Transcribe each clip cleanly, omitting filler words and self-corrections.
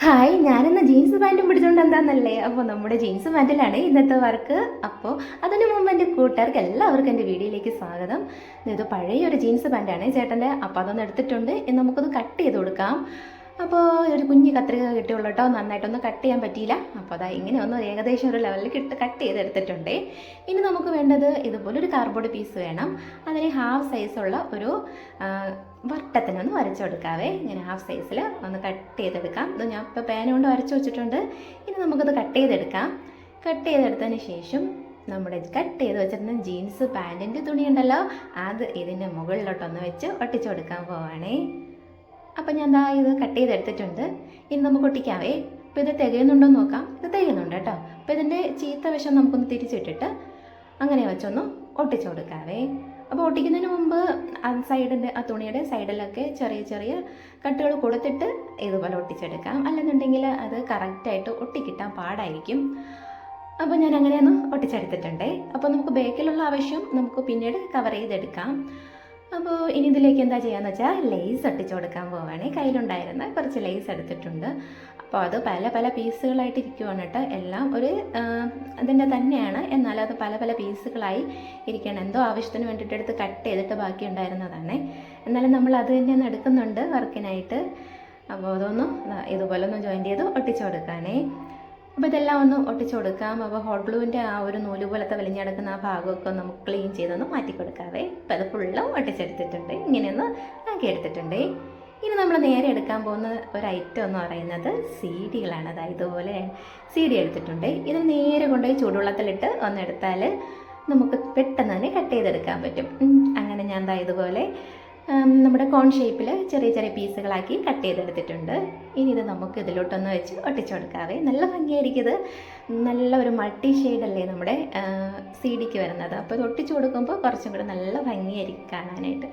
Hi, ഞാനിന്ന് jeans പാൻറ്റും പിടിച്ചുകൊണ്ട് എന്താണെന്നല്ലേ. അപ്പോൾ നമ്മുടെ ജീൻസ് പാൻറ്റിലാണ് ഇന്നത്തെ വർക്ക്. അപ്പോൾ അതിനു മുമ്പ് എൻ്റെ കൂട്ടുകാർക്ക് എല്ലാവർക്കും എൻ്റെ വീഡിയോയിലേക്ക് സ്വാഗതം. ഇത് പഴയൊരു ജീൻസ് പാൻറ്റാണ് ചേട്ടൻ്റെ. അപ്പോൾ അതൊന്ന് എടുത്തിട്ടുണ്ട്. ഇനി നമുക്കത് കട്ട് ചെയ്ത് കൊടുക്കാം. അപ്പോൾ ഒരു കുഞ്ഞ് കത്രിക കിട്ടിയുള്ളൂ കേട്ടോ, നന്നായിട്ടൊന്നും കട്ട് ചെയ്യാൻ പറ്റിയില്ല. അപ്പോൾ അതാ ഇങ്ങനെ ഒന്ന് ഏകദേശം ഒരു ലെവലിൽ കട്ട് ചെയ്തെടുത്തിട്ടുണ്ട്. ഇനി നമുക്ക് വേണ്ടത് ഇതുപോലൊരു കാർഡ്ബോർഡ് പീസ് വേണം. അതിന് ഹാഫ് സൈസുള്ള ഒരു വട്ടത്തിനൊന്ന് വരച്ചു കൊടുക്കാവേ. ഇങ്ങനെ ഹാഫ് സൈസിൽ ഒന്ന് കട്ട് ചെയ്തെടുക്കാം. ഇത് ഞാൻ ഇപ്പോൾ പേന കൊണ്ട് വരച്ചു വെച്ചിട്ടുണ്ട്. ഇനി നമുക്കത് കട്ട് ചെയ്തെടുക്കാം. കട്ട് ചെയ്തെടുത്തതിന് ശേഷം നമ്മുടെ കട്ട് ചെയ്ത് വെച്ചിരുന്ന ജീൻസ് പാൻറ്റിൻ്റെ തുണിയുണ്ടല്ലോ, അത് ഇതിൻ്റെ മുകളിലോട്ടൊന്ന് വെച്ച് ഒട്ടിച്ചു കൊടുക്കാൻ പോവാണേ. അപ്പം ഞാൻ എന്താ ഇത് കട്ട് ചെയ്തെടുത്തിട്ടുണ്ട്. ഇനി നമുക്ക് ഒട്ടിക്കാവേ. അപ്പോൾ ഇത് തികയുന്നുണ്ടോ എന്ന് നോക്കാം. ഇത് തികയുന്നുണ്ട് കേട്ടോ. അപ്പോൾ ഇതിൻ്റെ ചീത്ത വശം നമുക്കൊന്ന് തിരിച്ചിട്ടിട്ട് അങ്ങനെ വെച്ചൊന്ന് ഒട്ടിച്ചു കൊടുക്കാവേ. അപ്പോൾ ഒട്ടിക്കുന്നതിന് മുമ്പ് ആ തുണിയുടെ സൈഡിലൊക്കെ ചെറിയ ചെറിയ കട്ടുകൾ കൊടുത്തിട്ട് ഇതുപോലെ ഒട്ടിച്ചെടുക്കാം. അല്ലെന്നുണ്ടെങ്കിൽ അത് കറക്റ്റായിട്ട് ഒട്ടിക്കിട്ടാൻ പാടായിരിക്കും. അപ്പോൾ ഞാൻ അങ്ങനെയൊന്ന് ഒട്ടിച്ചെടുത്തിട്ടുണ്ടേ. അപ്പോൾ നമുക്ക് ബാക്കിലുള്ള ആവശ്യം നമുക്ക് പിന്നീട് കവർ ചെയ്തെടുക്കാം. അപ്പോൾ ഇനി ഇതിലേക്ക് എന്താ ചെയ്യാന്ന് വെച്ചാൽ ലേസ് ഒട്ടിച്ചു കൊടുക്കാൻ പോവുകയാണ്. കയ്യിലുണ്ടായിരുന്ന കുറച്ച് ലേസ് എടുത്തിട്ടുണ്ട്. അപ്പോൾ അത് പല പല പീസുകളായിട്ട് ഇരിക്കുവാണ് കേട്ടോ. എല്ലാം ഒരു അതിൻ്റെ തന്നെയാണ്, എന്നാലും അത് പല പല പീസുകളായി ഇരിക്കണം. എന്തോ ആവശ്യത്തിന് വേണ്ടിയിട്ട് എടുത്ത് കട്ട് ചെയ്തിട്ട് ബാക്കി ഉണ്ടായിരുന്നതാണ്. എന്നാലും നമ്മൾ അത് തന്നെ ഒന്ന് എടുക്കുന്നുണ്ട് വർക്കിനായിട്ട്. അപ്പോൾ അതൊന്ന് ഇതുപോലെ ഒന്ന് ജോയിൻ്റ് ചെയ്ത് ഒട്ടിച്ചു കൊടുക്കാനേ. അപ്പോൾ ഇതെല്ലാം ഒന്ന് ഒട്ടിച്ചു കൊടുക്കാം. അപ്പോൾ ഹോട്ട് ഗ്ലൂവിൻ്റെ ആ ഒരു നൂല് പോലത്തെ വലിഞ്ഞെടുക്കുന്ന ആ ഭാഗമൊക്കെ നമുക്ക് ക്ലീൻ ചെയ്തൊന്ന് മാറ്റി കൊടുക്കാവേ. അപ്പോൾ അത് ഫുള്ളും ഒട്ടിച്ചെടുത്തിട്ടുണ്ട്. ഇങ്ങനെയൊന്ന് ആക്കിയെടുത്തിട്ടുണ്ട്. ഇനി നമ്മൾ നേരെ എടുക്കാൻ പോകുന്ന ഒരു ഐറ്റം എന്ന് പറയുന്നത് സീഡികളാണ്. അതായത് ഇതുപോലെ സീഡി എടുത്തിട്ടുണ്ട്. ഇത് നേരെ കൊണ്ടുപോയി ചൂടുവെള്ളത്തിലിട്ട് ഒന്നെടുത്താൽ നമുക്ക് പെട്ടെന്ന് തന്നെ കട്ട് ചെയ്തെടുക്കാൻ പറ്റും. അങ്ങനെ ഞാൻ ദാ ഇതുപോലെ നമ്മുടെ കോൺ ഷേപ്പിൽ ചെറിയ ചെറിയ പീസുകളാക്കി കട്ട് ചെയ്തെടുത്തിട്ടുണ്ട്. ഇനി ഇത് നമുക്ക് ഇതിലോട്ടൊന്ന് വെച്ച് ഒട്ടിച്ചു കൊടുക്കാവേ. നല്ല ഭംഗിയായിരിക്കും. ഇത് നല്ല ഒരു മൾട്ടി ഷെയ്ഡല്ലേ നമ്മുടെ സീഡിക്ക് വരുന്നത്. അപ്പോൾ ഇത് ഒട്ടിച്ചു കൊടുക്കുമ്പോൾ കുറച്ചും കൂടെ നല്ല ഭംഗിയായിരിക്കും കാണാനായിട്ട്.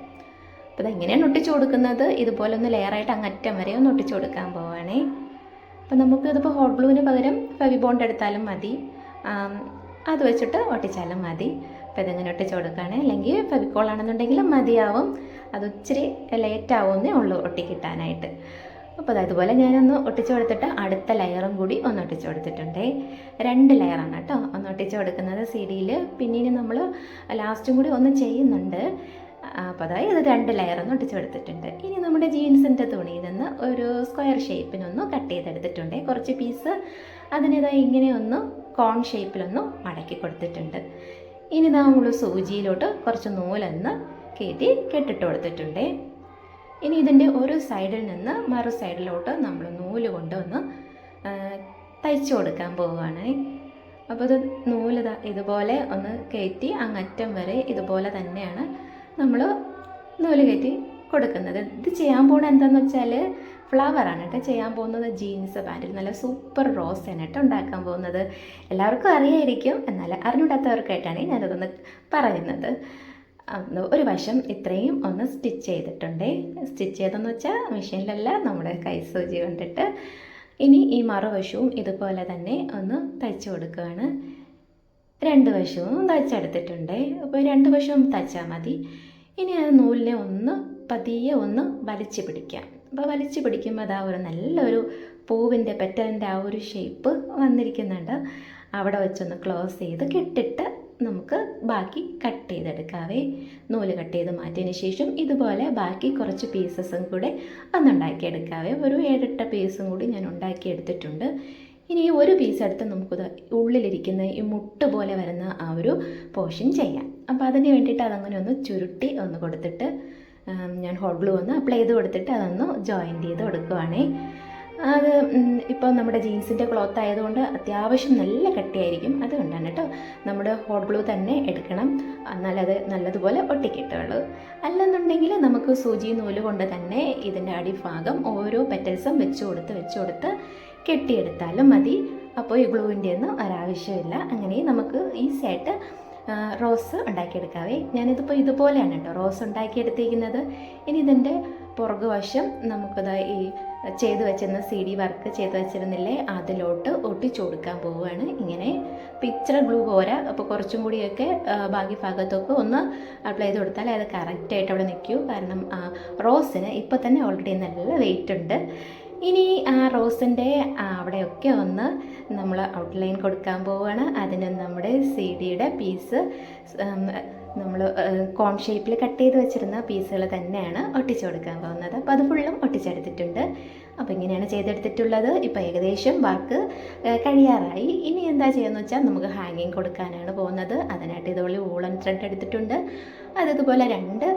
അപ്പോൾ ഇതെങ്ങനെയാണ് ഒട്ടിച്ചു കൊടുക്കുന്നത്, ഇതുപോലെ ഒന്ന് ലെയറായിട്ട് അങ്ങറ്റം വരെ ഒന്ന് ഒട്ടിച്ചു കൊടുക്കാൻ പോവുകയാണേ. അപ്പോൾ നമുക്കിതിപ്പോൾ ഹോട്ട് ഗ്ലൂവിന് പകരം ഫെവിബോണ്ട് എടുത്താലും മതി, അത് വെച്ചിട്ട് ഒട്ടിച്ചാലും മതി. അപ്പോൾ ഇതെങ്ങനെ ഒട്ടിച്ചു കൊടുക്കുകയാണ്. അല്ലെങ്കിൽ ഫെവിക്കോൾ ആണെന്നുണ്ടെങ്കിലും മതിയാവും. അത് ഇച്ചിരി ലേറ്റാവുന്നേ ഉള്ളൂ ഒട്ടിക്കിട്ടാനായിട്ട്. അപ്പോൾ അതുപോലെ ഞാനൊന്ന് ഒട്ടിച്ചു കൊടുത്തിട്ട് അടുത്ത ലെയറും കൂടി ഒന്ന് ഒട്ടിച്ചു കൊടുത്തിട്ടുണ്ട്. 2 ലെയറാണ് കേട്ടോ ഒന്ന് ഒട്ടിച്ചു കൊടുക്കുന്നത് സീഡിയിൽ. പിന്നീട് നമ്മൾ ലാസ്റ്റും കൂടി ഒന്ന് ചെയ്യുന്നുണ്ട്. അപ്പോൾ അതായത് ഇത് 2 ലെയർ ഒന്ന് ഒട്ടിച്ചു കൊടുത്തിട്ടുണ്ട്. ഇനി നമ്മുടെ ജീൻസിൻ്റെ തുണിയിൽ നിന്ന് ഒരു സ്ക്വയർ ഷേപ്പിനൊന്ന് കട്ട് ചെയ്തെടുത്തിട്ടുണ്ട്. കുറച്ച് പീസ് അതിനിതായി ഇങ്ങനെ ഒന്ന് കോൺ ഷേപ്പിലൊന്ന് മടക്കി കൊടുത്തിട്ടുണ്ട്. ഇനി നമ്മൾ സൂചിയിലോട്ട് കുറച്ച് നൂലൊന്ന് കയറ്റി കെട്ടിട്ട് കൊടുത്തിട്ടുണ്ട്. ഇനി ഇതിൻ്റെ ഒരു സൈഡിൽ നിന്ന് മറു സൈഡിലോട്ട് നമ്മൾ നൂല് കൊണ്ട് ഒന്ന് തയ്ച്ചു കൊടുക്കാൻ പോവുകയാണ്. അപ്പോൾ ഇത് നൂല് ഇതുപോലെ ഒന്ന് കയറ്റി അങ്ങറ്റം വരെ ഇതുപോലെ തന്നെയാണ് നമ്മൾ നൂല് കയറ്റി കൊടുക്കുന്നത്. ഇത് ചെയ്യാൻ പോകുന്നത് എന്താണെന്ന് വെച്ചാൽ ഫ്ലവറാണ് കേട്ടോ ചെയ്യാൻ പോകുന്നത്. ജീൻസ് പാൻറ്റിൽ നല്ല സൂപ്പർ റോസാണ് കേട്ടോ ഉണ്ടാക്കാൻ പോകുന്നത്. എല്ലാവർക്കും അറിയായിരിക്കും, എന്നാൽ അറിഞ്ഞിടാത്തവർക്കായിട്ടാണ് ഞാനതൊന്ന് പറയുന്നത്. ഒരു വശം ഇത്രയും ഒന്ന് സ്റ്റിച്ച് ചെയ്തിട്ടുണ്ട്. സ്റ്റിച്ച് ചെയ്തെന്ന് വെച്ചാൽ മെഷീനിലല്ല, നമ്മുടെ കൈസൂചി കൊണ്ടിട്ട്. ഇനി ഈ മറുവശവും ഇതുപോലെ തന്നെ ഒന്ന് തയ്ച്ചു കൊടുക്കുകയാണ്. 2 വശവും തയ്ച്ചെടുത്തിട്ടുണ്ട്. അപ്പോൾ 2 വശവും തയ്ച്ചാൽ മതി. ഇനി ആ നൂലിനെ ഒന്ന് പതിയെ ഒന്ന് വലിച്ചു പിടിക്കാം. അപ്പോൾ വലിച്ചു പിടിക്കുമ്പോൾ അതാ ഒരു നല്ലൊരു പൂവിൻ്റെ പെറ്റലിൻ്റെ ആ ഒരു ഷേപ്പ് വന്നിരിക്കുന്നുണ്ട്. അവിടെ വെച്ചൊന്ന് ക്ലോസ് ചെയ്ത് കെട്ടിട്ട് നമുക്ക് ബാക്കി കട്ട് ചെയ്തെടുക്കാവേ. നൂല് കട്ട് ചെയ്ത് മാറ്റിയതിന് ശേഷം ഇതുപോലെ ബാക്കി കുറച്ച് പീസസും കൂടെ ഒന്നുണ്ടാക്കിയെടുക്കാവേ. ഒരു 7-8 പീസും കൂടി ഞാൻ ഉണ്ടാക്കിയെടുത്തിട്ടുണ്ട്. ഇനി ഈ ഒരു പീസ് എടുത്ത് നമുക്കിത് ഉള്ളിലിരിക്കുന്ന ഈ മുട്ട് പോലെ വരുന്ന ആ ഒരു പോർഷൻ ചെയ്യാം. അപ്പോൾ അതിന് വേണ്ടിയിട്ട് അതങ്ങനെ ഒന്ന് ചുരുട്ടി ഒന്ന് കൊടുത്തിട്ട് ഞാൻ ഹോട്ട് ഗ്ലൂ ഒന്ന് അപ്ലൈ ചെയ്ത് കൊടുത്തിട്ട് അതൊന്ന് ജോയിൻ്റ് ചെയ്ത് കൊടുക്കുവാണേ. അത് ഇപ്പോൾ നമ്മുടെ ജീൻസിൻ്റെ ക്ലോത്ത് ആയതുകൊണ്ട് അത്യാവശ്യം നല്ല കട്ടിയായിരിക്കും. അതുകൊണ്ടാണ് കേട്ടോ നമ്മുടെ ഹോട്ട് ഗ്ലൂ തന്നെ എടുക്കണം, എന്നാലത് നല്ലതുപോലെ ഒട്ടിക്കിട്ടുള്ളൂ. അല്ലെന്നുണ്ടെങ്കിൽ നമുക്ക് സൂചി നൂല് കൊണ്ട് തന്നെ ഇതിൻ്റെ അടിഭാഗം ഓരോ പെറ്റൽസും വെച്ച് കൊടുത്ത് കെട്ടിയെടുത്താലും മതി. അപ്പോൾ ഈ ഗ്ലൂവിൻ്റെ ഒന്നും ഒരാവശ്യമില്ല. അങ്ങനെ നമുക്ക് ഈസിയായിട്ട് റോസ് ഉണ്ടാക്കിയെടുക്കാവേ. ഞാനിതിപ്പോൾ ഇതുപോലെയാണ് കേട്ടോ റോസ് ഉണ്ടാക്കിയെടുത്തിരിക്കുന്നത്. ഇനി ഇതിൻ്റെ പുറകുവശം നമുക്കത് ഈ ചെയ്ത് വെച്ചിരുന്ന CD വർക്ക് ചെയ്ത് വെച്ചിരുന്നില്ലേ, അതിലോട്ട് ഒട്ടിച്ചു കൊടുക്കാൻ പോവുകയാണ്. ഇങ്ങനെ പിക്ചർ ഗ്ലൂ പോരാ, അപ്പോൾ കുറച്ചും കൂടിയൊക്കെ ബാക്കി ഭാഗത്തൊക്കെ ഒന്ന് അപ്ലൈ ചെയ്ത് കൊടുത്താൽ അത് കറക്റ്റായിട്ട് അവിടെ നിൽക്കൂ. കാരണം റോസിന് ഇപ്പോൾ തന്നെ ഓൾറെഡി നല്ല വെയിറ്റ് ഉണ്ട്. ഇനി ആ റോസിൻ്റെ അവിടെയൊക്കെ ഒന്ന് നമ്മൾ ഔട്ട്ലൈൻ കൊടുക്കാൻ പോവുകയാണ്. അതിന് നമ്മുടെ CD-യുടെ പീസ് നമ്മൾ കോൺ ഷേപ്പിൽ കട്ട് ചെയ്ത് വെച്ചിരുന്ന പീസുകൾ തന്നെയാണ് ഒട്ടിച്ചു കൊടുക്കാൻ പോകുന്നത്. അപ്പോൾ അത് ഫുള്ളും ഒട്ടിച്ചെടുത്തിട്ടുണ്ട്. അപ്പോൾ ഇങ്ങനെയാണ് ചെയ്തെടുത്തിട്ടുള്ളത്. ഇപ്പോൾ ഏകദേശം വർക്ക് കഴിയാറായി. ഇനി എന്താ ചെയ്യുന്നത് വെച്ചാൽ നമുക്ക് ഹാങ്ങിങ് കൊടുക്കാനാണ് പോകുന്നത്. അതിനായിട്ട് ഇതുപോലെ വൂളൻ ത്രെഡ് എടുത്തിട്ടുണ്ട്. അതിതുപോലെ 2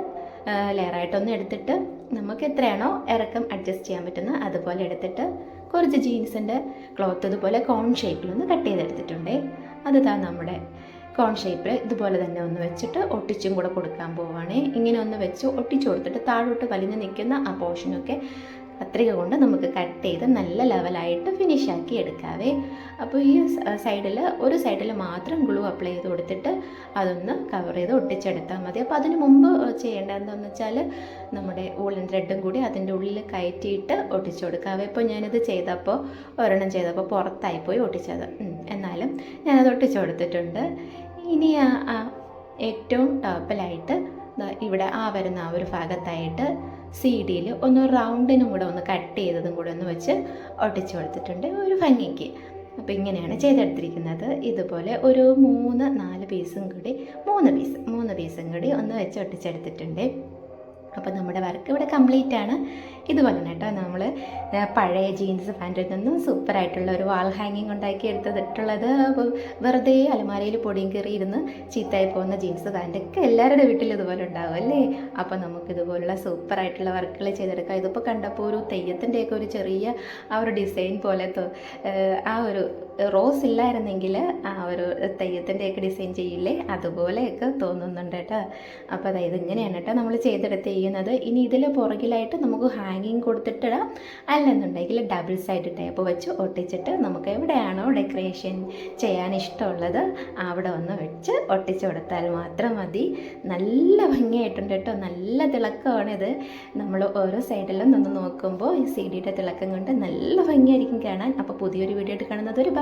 ലെയറായിട്ടൊന്ന് എടുത്തിട്ട് നമുക്ക് എത്രയാണോ ഇറക്കം അഡ്ജസ്റ്റ് ചെയ്യാൻ പറ്റുന്ന അതുപോലെ എടുത്തിട്ട് കുറച്ച് ജീൻസിൻ്റെ ക്ലോത്ത് ഇതുപോലെ കോൺ ഷേപ്പിലൊന്ന് കട്ട് ചെയ്തെടുത്തിട്ടുണ്ടേ. അത് നമ്മുടെ കോൺ ഷേപ്പിൽ ഇതുപോലെ തന്നെ ഒന്ന് വെച്ചിട്ട് ഒട്ടിച്ചും കൂടെ കൊടുക്കാൻ പോവുകയാണേ. ഇങ്ങനെ ഒന്ന് വെച്ച് ഒട്ടിച്ചു കൊടുത്തിട്ട് താഴോട്ട് വലിഞ്ഞ് നിൽക്കുന്ന ആ പോർഷനൊക്കെ കത്രിക കൊണ്ട് നമുക്ക് കട്ട് ചെയ്ത് നല്ല ലെവലായിട്ട് ഫിനിഷാക്കി എടുക്കാവേ. അപ്പോൾ ഈ ഒരു സൈഡിൽ മാത്രം ഗ്ലൂ അപ്ലൈ ചെയ്ത് കൊടുത്തിട്ട് അതൊന്ന് കവർ ചെയ്ത് ഒട്ടിച്ചെടുത്താൽ മതി. അപ്പോൾ അതിന് മുമ്പ് ചെയ്യേണ്ടതെന്ന് വെച്ചാൽ നമ്മുടെ വൂളൻ ത്രെഡും കൂടി അതിൻ്റെ ഉള്ളിൽ കയറ്റിയിട്ട് ഒട്ടിച്ചു കൊടുക്കാവേ. ഇപ്പോൾ ഞാനിത് ചെയ്തപ്പോൾ ഒരെണ്ണം ചെയ്തപ്പോൾ പുറത്തായിപ്പോയി ഒട്ടിച്ചത്, എന്നാലും ഞാനത് ഒട്ടിച്ചു കൊടുത്തിട്ടുണ്ട്. ഇനി ഏറ്റവും ടോപ്പിലായിട്ട് ഇവിടെ വരുന്ന ഒരു ഭാഗത്തായിട്ട് CD-യിൽ ഒന്ന് റൗണ്ടിനും കൂടെ ഒന്ന് കട്ട് ചെയ്തതും കൂടെ ഒന്ന് വെച്ച് ഒട്ടിച്ചു കൊടുത്തിട്ടുണ്ട് ഒരു ഭംഗിക്ക്. അപ്പോൾ ഇങ്ങനെയാണ് ചെയ്തെടുത്തിരിക്കുന്നത്. ഇതുപോലെ ഒരു 3-4 പീസും കൂടി 3 പീസും കൂടി ഒന്ന് വെച്ച് ഒട്ടിച്ചെടുത്തിട്ടുണ്ട്. അപ്പോൾ നമ്മുടെ വർക്ക് ഇവിടെ കംപ്ലീറ്റ് ആണ്. ഇതുപോലെ തന്നെ കേട്ടോ നമ്മൾ പഴയ ജീൻസ് പാൻറ്റിൽ നിന്നും സൂപ്പറായിട്ടുള്ള ഒരു വാൾ ഹാങ്ങിങ് ഉണ്ടാക്കി എടുത്തിട്ടുള്ളത്. അപ്പോൾ വെറുതെ അലമാരയിൽ പൊടിയും കയറി ഇരുന്ന് ചീത്തയായി പോകുന്ന ജീൻസ് പാൻറ്റൊക്കെ എല്ലാവരുടെ വീട്ടിലും ഇതുപോലെ ഉണ്ടാവും അല്ലേ. അപ്പോൾ നമുക്കിതുപോലുള്ള സൂപ്പറായിട്ടുള്ള വർക്കുകൾ ചെയ്തെടുക്കാം. ഇതിപ്പോൾ കണ്ടപ്പോൾ ഒരു തെയ്യത്തിൻ്റെയൊക്കെ ഒരു ചെറിയ ഒരു ഡിസൈൻ പോലെ ഒരു റോസ് ഇല്ലായിരുന്നെങ്കിൽ ഒരു തെയ്യത്തിൻ്റെയൊക്കെ ഡിസൈൻ ചെയ്യില്ലേ, അതുപോലെയൊക്കെ തോന്നുന്നുണ്ട് കേട്ടോ. അപ്പോൾ അതായത് ഇങ്ങനെയാണ് കേട്ടോ നമ്മൾ ചെയ്യുന്നത്. ഇനി ഇതിൽ പുറകിലായിട്ട് നമുക്ക് ഹാങ്ങിങ് കൊടുത്തിട്ടിടാം, അല്ലെന്നുണ്ടെങ്കിൽ ഡബിൾ സൈഡ് ടേപ്പ് വെച്ച് ഒട്ടിച്ചിട്ട് നമുക്ക് എവിടെയാണോ ഡെക്കറേഷൻ ചെയ്യാൻ ഇഷ്ടമുള്ളത് അവിടെ ഒന്ന് വെച്ച് ഒട്ടിച്ചു കൊടുത്താൽ മാത്രം മതി. നല്ല ഭംഗിയായിട്ടുണ്ട് കേട്ടോ, നല്ല തിളക്കമാണിത്. നമ്മൾ ഓരോ സൈഡിലും നിന്ന് നോക്കുമ്പോൾ ഈ CD-യുടെ തിളക്കം കൊണ്ട് നല്ല ഭംഗിയായിരിക്കും കാണാൻ. അപ്പോൾ പുതിയൊരു വീഡിയോ ആയിട്ട് കാണുന്നത് ഒരു